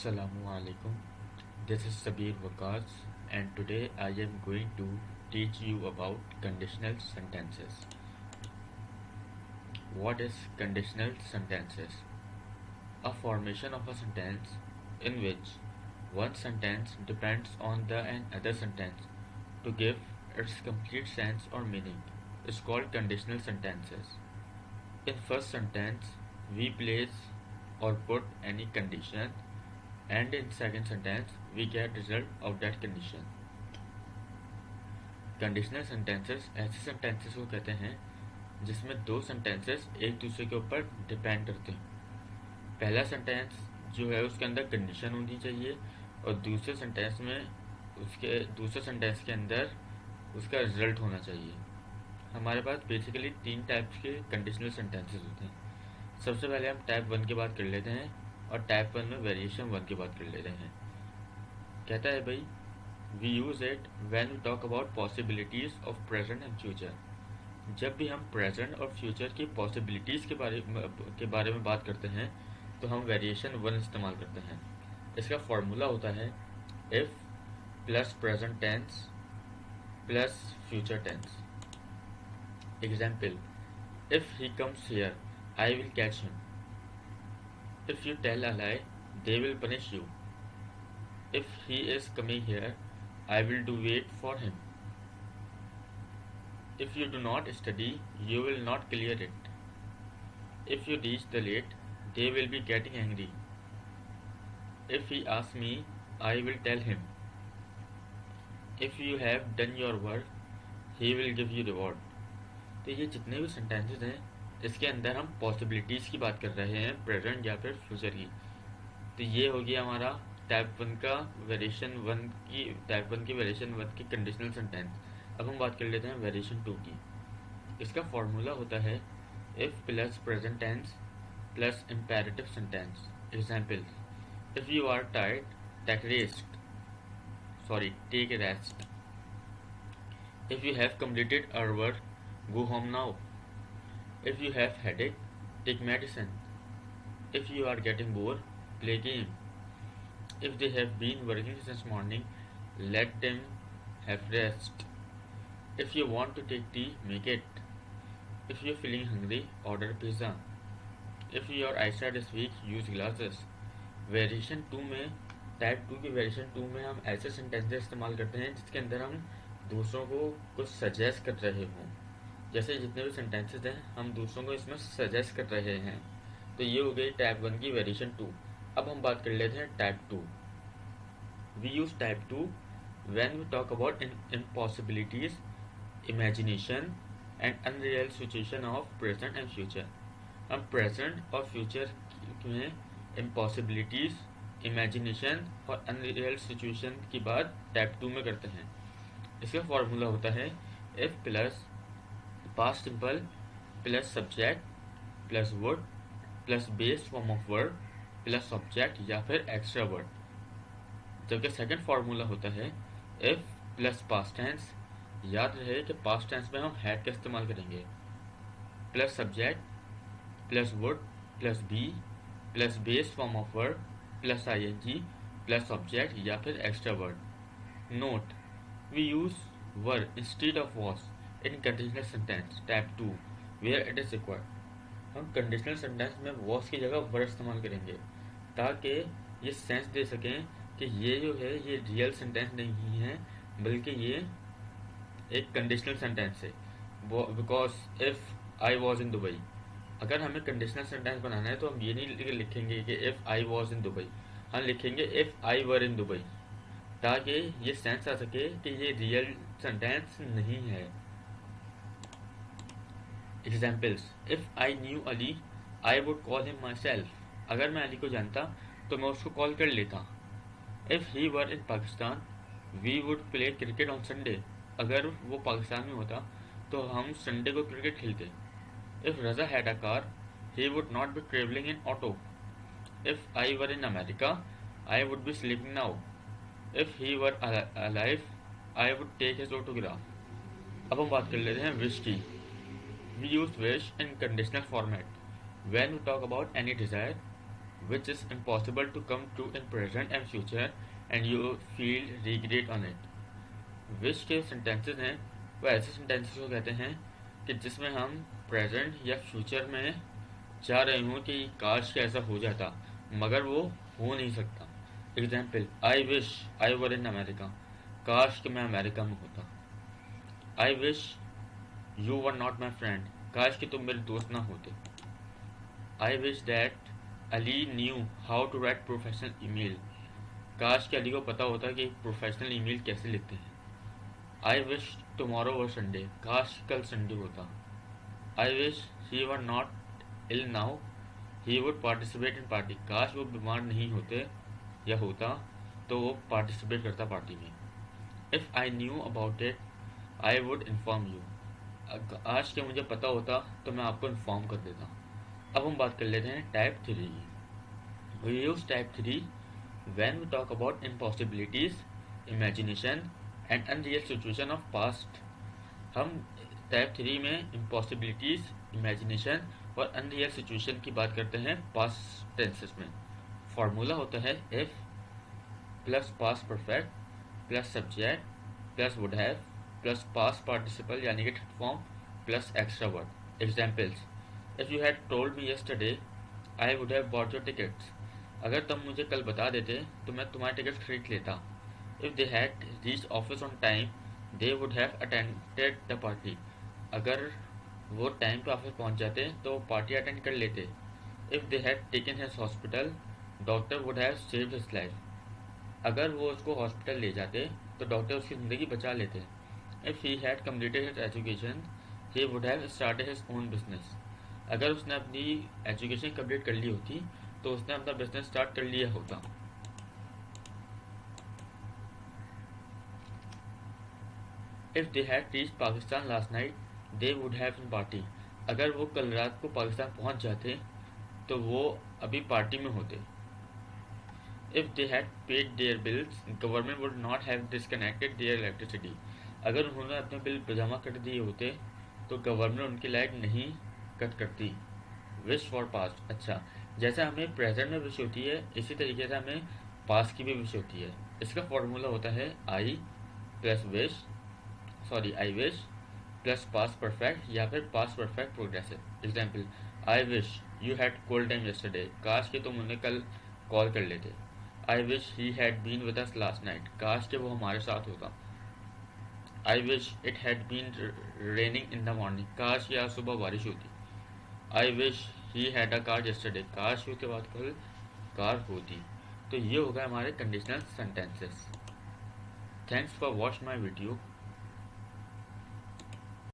Assalamu alaikum. This is Sabir Waqas, and today I am going to teach you about conditional sentences. What is conditional sentences? A formation of a sentence in which one sentence depends on the another sentence to give its complete sense or meaning is called conditional sentences. In first sentence, we place or put any condition, and in second sentence we get result of that condition. Conditional sentences ऐसे sentences को कहते हैं जिसमें दो sentences एक दूसरे के ऊपर डिपेंड करते हैं। पहला सेंटेंस जो है उसके अंदर कंडीशन होनी चाहिए और दूसरे सेंटेंस के अंदर उसका रिजल्ट होना चाहिए। हमारे पास बेसिकली तीन टाइप्स के कंडीशनल सेंटेंसेस होते हैं। सबसे पहले हम टाइप 1 की बात कर लेते हैं और टाइप 1 में वेरिएशन 1 की बात कर लेते हैं। कहता है भाई, we use it when we talk about possibilities of present and future. जब भी हम प्रेजेंट और फ्यूचर की पॉसिबिलिटीज के बारे में बात करते हैं तो हम वेरिएशन 1 इस्तेमाल करते हैं। इसका फॉर्मूला होता है if plus present tense plus future tense. Example, if he comes here I will catch him. If you tell a lie, they will punish you. If he is coming here, I will do wait for him. If you do not study, you will not clear it. If you reach the late, they will be getting angry. If he asks me, I will tell him. If you have done your work, he will give you reward. तो ये जितने भी sentences हैं इसके अंदर हम possibilities की बात कर रहे हैं, प्रेजेंट या फिर फ्यूचर की। तो ये हो गया हमारा टाइप 1 की वेरिएशन 1 की कंडीशनल सेंटेंस। अब हम बात कर लेते हैं वेरिएशन 2 की। इसका फॉर्मूला होता है if plus present tense plus imperative sentence. Example, if you are tired take rest. If you have completed our work go home now. If you have headache, take medicine. If you are getting bored, play game. If they have been working since morning, let them have rest. If you want to take tea, make it. If you're feeling hungry, order pizza. If your eyesight is weak, use glasses. Variation 2 में, type 2 की variation 2 में हम ऐसे sentences इस्तेमाल करते हैं जिसके अंदर हम दूसरों को कुछ सजेस्ट कर रहे हों। जैसे जितने भी सेंटेंसेस हैं हम दूसरों को इसमें सजेस्ट कर रहे हैं। तो ये हो गई टाइप 1 की वेरिएशन 2। अब हम बात कर लेते हैं type 2। We use type 2 when we talk about impossibilities, imagination and unreal situation of present and future. हम प्रेजेंट और फ्यूचर में इम्पॉसिबिलिटीज, इमेजिनेशन और अनरियल सिचुएशन की बात टाइप 2 में करते हैं। इसका फॉर्मूला होता है if plus past simple plus subject plus word plus base form of word plus subject या फिर एक्स्ट्रा वर्ड। जबकि सेकंड फॉर्मूला होता है इफ प्लस पास्ट टेंस। याद रहे कि पास्ट टेंस में हम हैड का इस्तेमाल करेंगे, plus subject plus word plus be plus base form of word plus ING plus subject या फिर extra word. Note, we use were instead of was in conditional sentence type 2 where it is required. हम conditional sentence में was की जगह वर इस्तेमाल करेंगे ताकि ये सेंस दे सकें कि ये जो है ये रियल सेंटेंस नहीं है बल्कि ये एक कंडीशनल सेंटेंस है। Because if I was in Dubai, अगर हमें कंडीशनल सेंटेंस बनाना है तो हम ये नहीं लिखेंगे कि if I was in Dubai, हम लिखेंगे if I were in Dubai, ताकि ये सेंस आ सके कि ये रियल सेंटेंस नहीं है। Examples, if I knew Ali I would call him my self. अगर मैं अली को जानता तो मैं उसको कॉल कर लेता। If he were in Pakistan we would play cricket on Sunday. अगर वो पाकिस्तान में होता तो हम संडे को क्रिकेट खेलते। If Raza had a car he would not be travelling in auto. If I were in America I would be sleeping now. If he were alive I would take his autograph. अब हम बात कर लेते हैं wish की। We use wish in conditional format when we talk about any desire, which is impossible to come true in present and future and you feel regret on it. Wish के sentences हैं वो ऐसे sentences को कहते हैं कि जिसमें हम प्रेजेंट या फ्यूचर में चाह रहे हों कि काश के ऐसा हो जाता मगर वो हो नहीं सकता. Example, I wish I were in America. काश कि मैं अमेरिका में होता. I wish you were not my friend. काश कि तुम मेरे दोस्त ना होते. I wish that Ali knew how to write professional email. काश कि अली को पता होता कि प्रोफेशनल ईमेल कैसे लिखते हैं. I wish tomorrow were Sunday. काश कल संडे होता. I wish he were not ill now he would participate in party. काश वो बीमार नहीं होते या होता तो वो पार्टिसिपेट करता पार्टी में. If I knew about it I would inform you. आज के मुझे पता होता तो मैं आपको इन्फॉर्म कर देता. अब हम बात कर लेते हैं टाइप 3 की. We use type 3 when we talk about impossibilities, imagination and unreal situation of past. हम टाइप 3 में इम्पॉसिबिलिटीज, इमेजिनेशन और अनरियल सिचुएशन की बात करते हैं पास्ट टेंसेस में. फॉर्मूला होता है if plus past perfect plus subject plus would have plus past participle यानी कि third form plus extra word. Examples, if you had told me yesterday I would have bought your tickets. अगर तुम मुझे कल बता देते तो मैं तुम्हारे टिकट खरीद लेता. If they had reached office on time they would have attended the party. अगर वो टाइम पे ऑफिस पहुंच जाते तो पार्टी अटेंड कर लेते. If they had taken his hospital doctor would have saved his life. अगर वो उसको हॉस्पिटल ले जाते तो डॉक्टर उसकी ज़िंदगी बचा लेते. If he had completed his education he would have started his own business. अगर उसने अपनी एजुकेशन कंप्लीट कर ली होती तो उसने अपना बिजनेस स्टार्ट कर लिया होता. If they had reached Pakistan last night they would have in party. अगर वो कल रात को पाकिस्तान पहुंच जाते तो वो अभी पार्टी में होते. If they had paid their bills government would not have disconnected their electricity. अगर उन्होंने अपने बिल जमा कर दिए होते तो गवर्नमेंट उनकी लाइट नहीं कट करती. Wish for past. अच्छा, जैसे हमें प्रेजेंट में विश होती है इसी तरीके से हमें पास्ट की भी विश होती है. इसका फॉर्मूला होता है I wish plus past perfect या फिर past perfect progressive. Example, I wish you had call time yesterday. काश कि तुम उन्हें कल कॉल कर लेते. I wish he had been with us last night. काश कि वो हमारे साथ होता. I wish it had been raining in the morning. काश कि आज सुबह बारिश होती. I wish he had a car yesterday. काश उसके बाद कल कार होती. तो ये होगा हमारे conditional sentences. Thanks for watch my video.